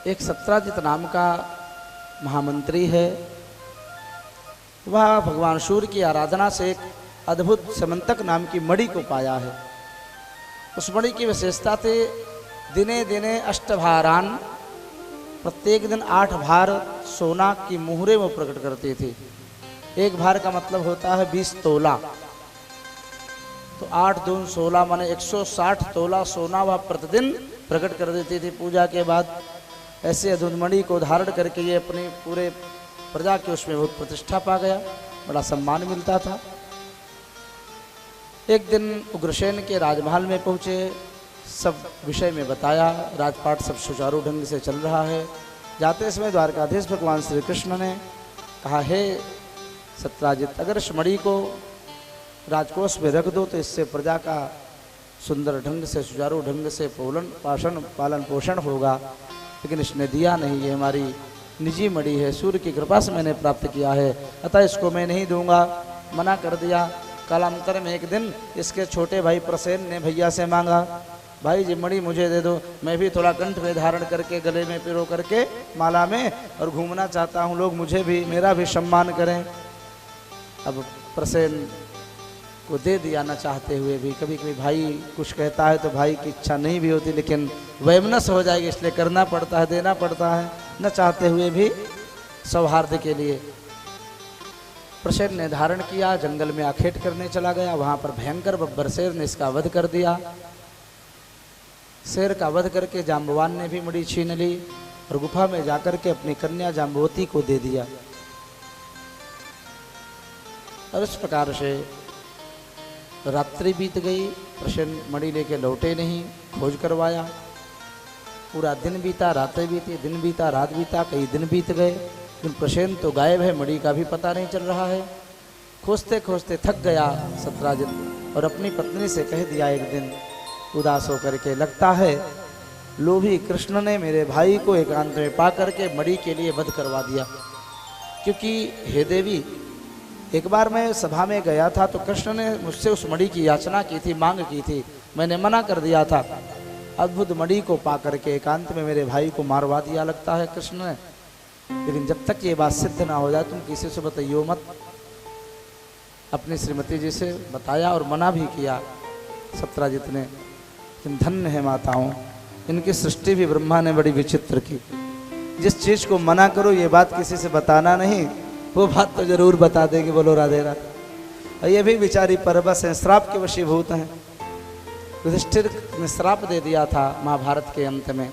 एक सत्राजित नाम का महामंत्री है। वह भगवान सूर्य की आराधना से एक अद्भुत समंतक नाम की मणि को पाया है। उस मणि की विशेषता थी दिने दिने अष्टभारान, प्रत्येक दिन 8 भार सोना की मुहरे वो प्रकट करती थी। एक भार का मतलब होता है 20 तोला, तो 8 दून 16 माने 160 तोला सोना वह प्रतिदिन प्रकट कर देती थी पूजा के बाद। ऐसे अद्भुत मणि को धारण करके ये अपने पूरे प्रजा के उसमें बहुत प्रतिष्ठा पा गया, बड़ा सम्मान मिलता था। एक दिन उग्रसेन के राजमहल में पहुँचे, सब विषय में बताया, राजपाट सब सुचारू ढंग से चल रहा है। जाते समय द्वारकाधीश भगवान श्री कृष्ण ने कहा, हे सत्राजित, अगर इस मणि को राजकोष में रख दो तो इससे प्रजा का सुंदर ढंग से सुचारू ढंग से पालन पोषण होगा, लेकिन इसने दिया नहीं। ये हमारी निजी मणि है, सूर्य की कृपा से मैंने प्राप्त किया है, अतः इसको मैं नहीं दूंगा, मना कर दिया। कालांतर में एक दिन इसके छोटे भाई प्रसेन ने भैया से मांगा, भाई जी मणि मुझे दे दो, मैं भी थोड़ा कंठ में धारण करके गले में पिरो करके माला में और घूमना चाहता हूँ, लोग मुझे भी मेरा भी सम्मान करें। अब प्रसेन को दे दिया न चाहते हुए भी। कभी कभी भाई कुछ कहता है तो भाई की इच्छा नहीं भी होती, लेकिन वैमनस्य हो जाएगी इसलिए करना पड़ता है, देना पड़ता है, न चाहते हुए भी सौहार्द के लिए। प्रसेन ने धारण किया, जंगल में आखेट करने चला गया। वहाँ पर भयंकर बब्बर शेर ने इसका वध कर दिया। शेर का वध करके जाम्बवान ने भी मणि छीन ली और गुफा में जाकर के अपनी कन्या जाम्बवती को दे दिया। और इस प्रकार से रात्रि बीत गई, प्रसेन मणि लेके लौटे नहीं, खोज करवाया। पूरा दिन बीता, रातें बीती, दिन बीता, रात बीता, कई दिन बीत गए, लेकिन प्रसेन तो गायब है, मणि का भी पता नहीं चल रहा है। खोजते खोजते थक गया सत्राजित और अपनी पत्नी से कह दिया एक दिन उदास होकर के, लगता है लोभी कृष्ण ने मेरे भाई को एकांत में पा करके मणि के लिए वध करवा दिया। क्योंकि हे देवी, एक बार मैं सभा में गया था तो कृष्ण ने मुझसे उस मणि की याचना की थी, मांग की थी, मैंने मना कर दिया था। अद्भुत मणि को पा करके एकांत में मेरे भाई को मारवा दिया लगता है कृष्ण ने, लेकिन जब तक ये बात सिद्ध ना हो जाए तुम किसी से बताइयो मत। अपनी श्रीमती जी से बताया और मना भी किया सत्राजित ने। लेकिन धन्य है माताओं, इनकी सृष्टि भी ब्रह्मा ने बड़ी विचित्र की। जिस चीज़ को मना करो ये बात किसी से बताना नहीं, वो बात तो जरूर बता देंगे। बोलो राधे राधे। और ये भी बेचारी परबस हैं, श्राप के वशीभूत हैं। युधिष्ठिर ने श्राप दे दिया था महाभारत के अंत में।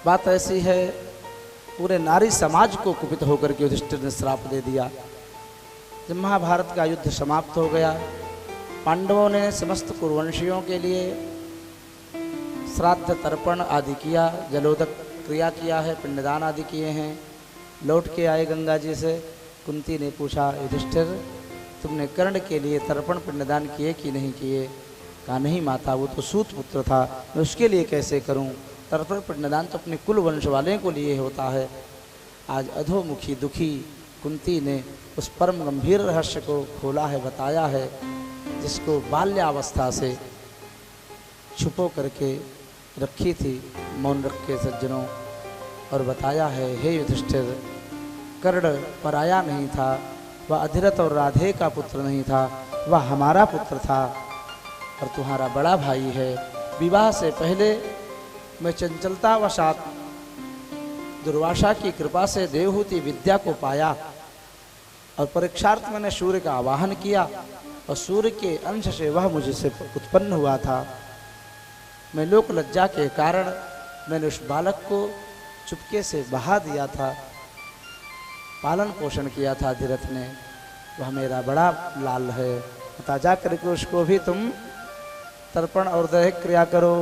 बात ऐसी है, पूरे नारी समाज को कुपित होकर के युधिष्ठिर ने श्राप दे दिया। जब महाभारत का युद्ध समाप्त हो गया, पांडवों ने समस्त कुरुवंशियों के लिए श्राद्ध तर्पण आदि किया, जलोदक क्रिया किया है, पिंडदान आदि किए हैं। लौट के आए गंगा जी से, कुंती ने पूछा, युधिष्ठिर तुमने कर्ण के लिए तर्पण पिंडदान किए कि नहीं किए? कहा नहीं माता, वो तो सूत पुत्र था, मैं उसके लिए कैसे करूं? तर्पण पिंडदान तो अपने कुल वंश वाले को लिए होता है। आज अधोमुखी दुखी कुंती ने उस परम गंभीर रहस्य को खोला है, बताया है, जिसको बाल्यावस्था से छुपो करके रखी थी, मौन रख के सज्जनों, और बताया है, हे युधिष्ठिर, कर्ण पराया नहीं था, वह अधिरथ और राधे का पुत्र नहीं था, वह हमारा पुत्र था और तुम्हारा बड़ा भाई है। विवाह से पहले मैं चंचलतावशात दुर्वासा की कृपा से देवहूति विद्या को पाया और परीक्षार्थ मैंने सूर्य का आवाहन किया और सूर्य के अंश से वह मुझसे उत्पन्न हुआ था। मैं लोक लज्जा के कारण मैंने उस बालक को चुपके से बहा दिया था, पालन पोषण किया था अधिरथ ने, वह मेरा बड़ा लाल है, अतः जा करके उसको भी तुम तर्पण और दैहिक क्रिया करो।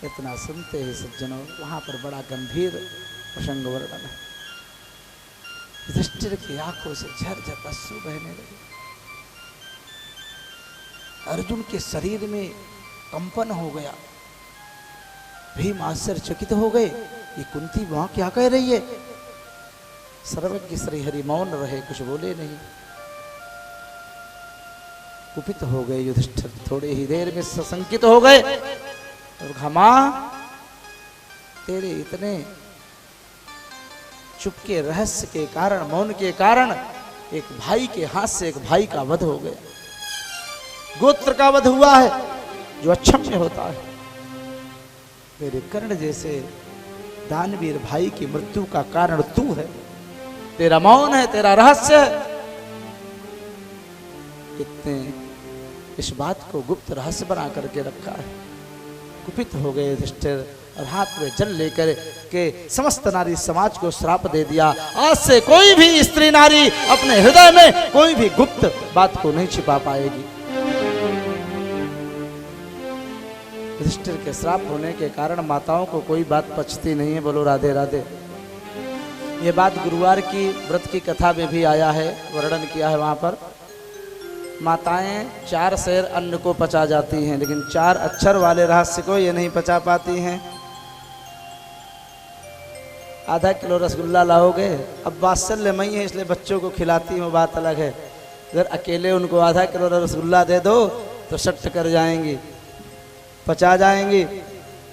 इतना सुनते ही सज्जनों वहाँ पर बड़ा गंभीर प्रसंग वर्णन है। युधिष्ठिर की आंखों से झरझर अश्रु बहने लगे। अर्जुन के शरीर में कंपन हो गया। भीम आश्चर्यचकित हो गए, ये कुंती वहां क्या कह रही है? सर्वज्ञ श्रीहरि मौन रहे, कुछ बोले नहीं। कुपित हो गए युधिष्ठिर, थोड़े ही देर में सशंकित हो गए और घमा तेरे इतने चुपके रहस्य के कारण, मौन के कारण एक भाई के हाथ से एक भाई का वध हो गया। गोत्र का वध हुआ है जो अक्षम्य होता है। मेरे कर्ण जैसे दानवीर भाई की मृत्यु का कारण तू है, तेरा मौन है, तेरा रहस्य है। इतने इस बात को गुप्त रहस्य बना करके रखा है। कुपित हो गए युधिष्ठिर और हाथ में जल लेकर के समस्त नारी समाज को श्राप दे दिया, आज से कोई भी स्त्री नारी अपने हृदय में कोई भी गुप्त बात को नहीं छिपा पाएगी। युधिष्ठिर के श्राप होने के कारण माताओं को कोई बात पचती नहीं है। बोलो राधे राधे। ये बात गुरुवार की व्रत की कथा में भी आया है, वर्णन किया है। वहां पर माताएं 4 सेर अन्न को पचा जाती हैं, लेकिन 4 अक्षर वाले रहस्य को ये नहीं पचा पाती हैं। आधा किलो रसगुल्ला लाओगे, अब वात्सल्यमयी है इसलिए बच्चों को खिलाती हूँ, बात अलग है। अगर अकेले उनको आधा किलो रसगुल्ला दे दो तो सट्ट कर जाएंगी, पचा जाएंगी।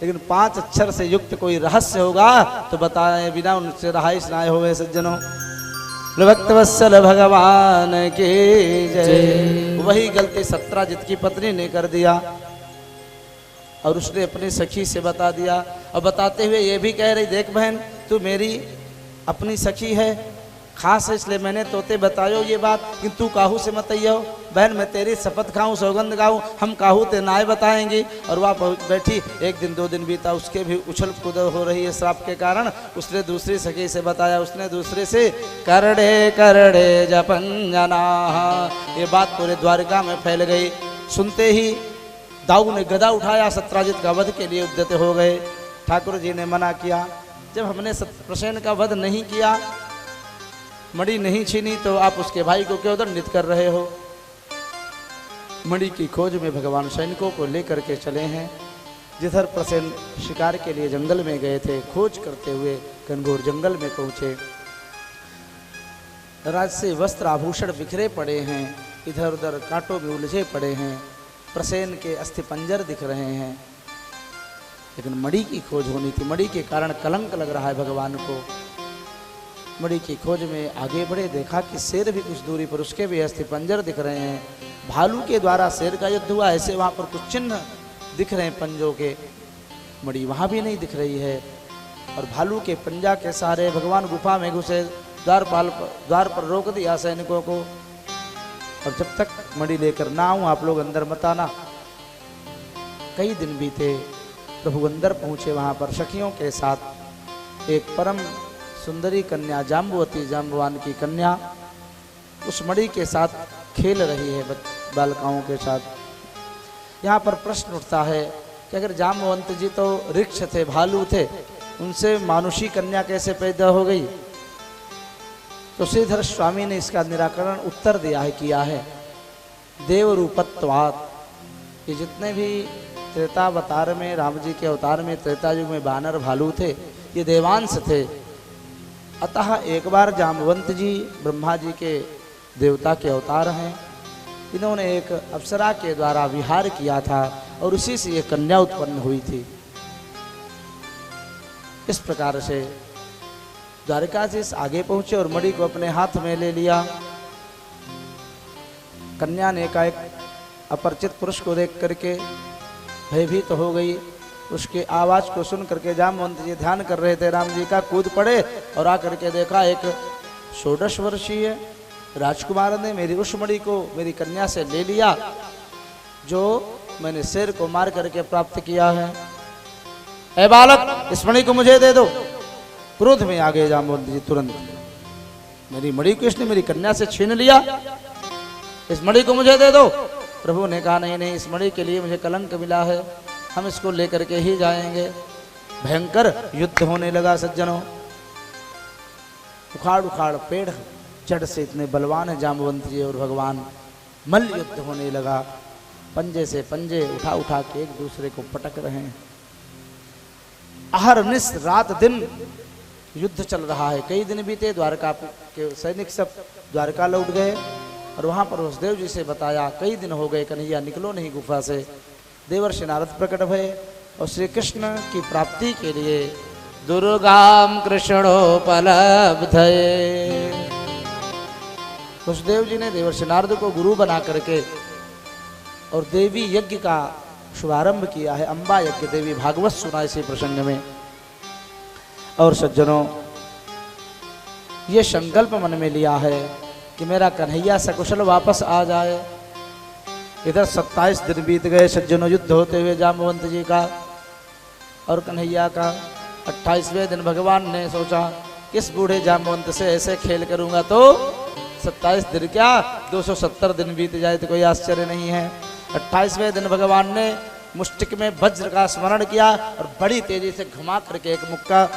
लेकिन 5 अक्षर से युक्त कोई रहस्य होगा तो बताए बिना उनसे रहाइश ना होवे सज्जनों। भक्तवत्सल भगवान की जय। वही गलती सत्राजित की पत्नी ने कर दिया और उसने अपनी सखी से बता दिया, और बताते हुए ये भी कह रही, देख बहन तू मेरी अपनी सखी है, खास है, इसलिए मैंने तोते बतायो ये बात, किंतु तू काहू से मत आइयो। बहन मैं तेरी शपथ खाऊं, सौगंध खाऊं, हम काहू ते नाय बताएंगी। और वह बैठी, 1 दिन 2 दिन बीता, उसके भी उछल कूद हो रही है श्राप के कारण। उसने दूसरी सखी से बताया, उसने दूसरे से करड़े करड़े जपंजना, ये बात पूरे द्वारिका में फैल गई। सुनते ही दाऊ ने गदा उठाया, सत्राजित का वध के लिए उद्यत हो गए। ठाकुर जी ने मना किया, जब हमने प्रसेन का वध नहीं किया, मणि नहीं छीनी, तो आप उसके भाई को क्यों दंडित कर रहे हो। मणि की खोज में भगवान सैनिकों को लेकर के चले हैं। जिधर प्रसेन शिकार के लिए जंगल में गए थे, खोज करते हुए घनघोर जंगल में पहुंचे। राजसी वस्त्र आभूषण बिखरे पड़े हैं, इधर उधर कांटों में उलझे पड़े हैं, प्रसेन के अस्थिपंजर दिख रहे हैं। लेकिन मणि की खोज होनी थी, मणि के कारण कलंक लग रहा है भगवान को। मणि की खोज में आगे बढ़े, देखा कि शेर भी कुछ दूरी पर, उसके भी अस्थिपंजर दिख रहे हैं। भालू के द्वारा शेर का युद्ध हुआ, ऐसे वहाँ पर कुछ चिन्ह दिख रहे हैं पंजों के। मणि वहाँ भी नहीं दिख रही है। और भालू के पंजा के सहारे भगवान गुफा में घुसे, द्वार पर रोक दिया सैनिकों को, और जब तक मणि लेकर ना आऊँ आप लोग अंदर मत आना। कई दिन बीते, प्रभु अंदर पहुँचे, वहाँ पर सखियों के साथ एक परम सुंदरी कन्या जाम्बुवती, जाम्बवान की कन्या, उस मणि के साथ खेल रही है बालिकाओं के साथ। यहाँ पर प्रश्न उठता है कि अगर जाम्बवंत जी तो ऋक्ष थे, भालू थे, उनसे मानुषी कन्या कैसे पैदा हो गई। तो श्रीधर स्वामी ने इसका निराकरण उत्तर दिया है, किया है, देव रूपत्वात्। ये जितने भी त्रेतावतार में, राम जी के अवतार में, त्रेता युग में बानर भालू थे, ये देवांश थे। अतः एक बार जाम्बवंत जी ब्रह्मा जी के देवता के अवतार हैं, इन्होंने एक अप्सरा के द्वारा विहार किया था और उसी से ये कन्या उत्पन्न हुई थी। इस प्रकार से द्वारिकाधीश आगे पहुंचे और मणि को अपने हाथ में ले लिया। कन्या ने एकाएक अपरिचित पुरुष को देख करके भयभीत तो हो गई। उसके आवाज को सुन करके जाम्बवंत जी ध्यान कर रहे थे राम जी का, कूद पड़े और आकर के देखा एक 16 वर्षीय राजकुमार ने मेरी उस मणि को मेरी कन्या से ले लिया जो मैंने शेर को मार करके प्राप्त किया है। ऐ बालक, इस मणि को मुझे दे दो। क्रोध में आ गए जाम्बवंत जी तुरंत, मेरी मणि को इसने मेरी कन्या से छीन लिया, इस मणि को मुझे दे दो। प्रभु ने कहा नहीं नहीं, इस मणि के लिए मुझे कलंक मिला है, हम इसको लेकर के ही जाएंगे। भयंकर युद्ध होने लगा सज्जनों। उखाड़ उखाड़ पेड़ जड़ से इतने बलवान है जाम्बवंत जी और भगवान। मल्ल युद्ध होने लगा, पंजे से पंजे उठा उठा के एक दूसरे को पटक रहे हैं। अहरनिश रात दिन युद्ध चल रहा है। कई दिन बीते, द्वारका के सैनिक सब द्वारका लौट गए और वहां पर वसुदेव जी से बताया, कई दिन हो गए कन्हैया निकलो नहीं गुफा से। देवर्षि नारद प्रकट भये और श्री कृष्ण की प्राप्ति के लिए दुर्गाम कृष्णोपलब्धये। वसुदेव जी ने देवर्षि नारद को गुरु बना करके और देवी यज्ञ का शुभारंभ किया है। अंबा यज्ञ देवी भागवत सुना इसी प्रसंग में। और सज्जनों, ये संकल्प मन में लिया है कि मेरा कन्हैया सकुशल वापस आ जाए। इधर 27 दिन बीत गए सज्जनों, युद्ध होते हुए जाम्बवंत जी का और कन्हैया का। 28वें दिन भगवान ने सोचा किस बूढ़े जाम्बवंत से ऐसे खेल करूंगा तो 27 दिन क्या 270 दिन बीत जाए तो कोई आश्चर्य नहीं है। 28वें दिन भगवान ने मुष्टिक में वज्र का स्मरण किया और बड़ी तेजी से घुमा करके एक मुक्का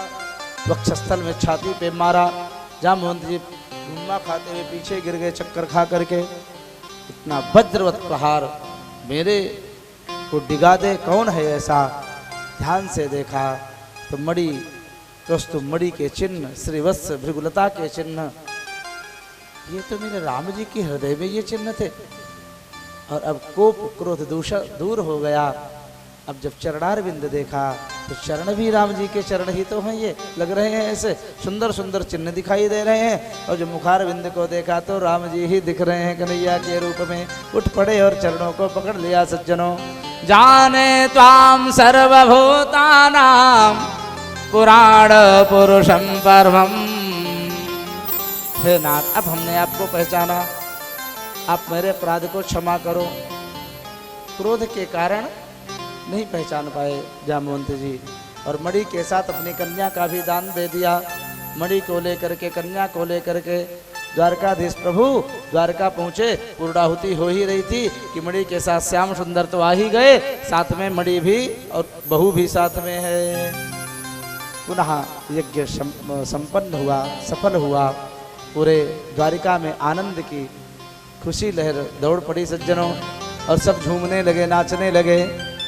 वक्षस्थल में छाती पे मारा। जाम्बवंत जी घुमा खाते हुए पीछे गिर गए चक्कर खा करके। इतना वज्रवत प्रहार मेरे को डिगा दे, कौन है ऐसा? ध्यान से देखा तो मणि, कौस्तुभ मणि के चिन्ह, श्रीवत्स भृगुलता के चिन्ह, ये तो मेरे राम जी के हृदय में ये चिन्ह थे। और अब कोप क्रोध दूर हो गया। अब जब चरणारविंद देखा तो चरण भी राम जी के चरण ही तो हैं, ये लग रहे हैं ऐसे सुंदर सुंदर चिन्ह दिखाई दे रहे हैं। और जब मुखारविंद को देखा तो राम जी ही दिख रहे हैं कन्हैया के रूप में। उठ पड़े और चरणों को पकड़ लिया सज्जनों। जाने त्वाम सर्वभूतानां पुराण पुरुषं परमं। हे नाथ, अब हमने आपको पहचाना, आप मेरे अपराध को क्षमा करो। क्रोध के कारण नहीं पहचान पाए जाम्बवंत जी। और मणि के साथ अपनी कन्या का भी दान दे दिया। मणि को लेकर के, कन्या को लेकर के द्वारकाधीश प्रभु द्वारका पहुँचे। पूर्णाहुति हो ही रही थी कि मणि के साथ श्याम सुंदर तो आ ही गए, साथ में मणि भी और बहू भी साथ में है। पुनः यज्ञ संपन्न हुआ, सफल हुआ। पूरे द्वारिका में आनंद की खुशी लहर दौड़ पड़ी सज्जनों। और सब झूमने लगे, नाचने लगे।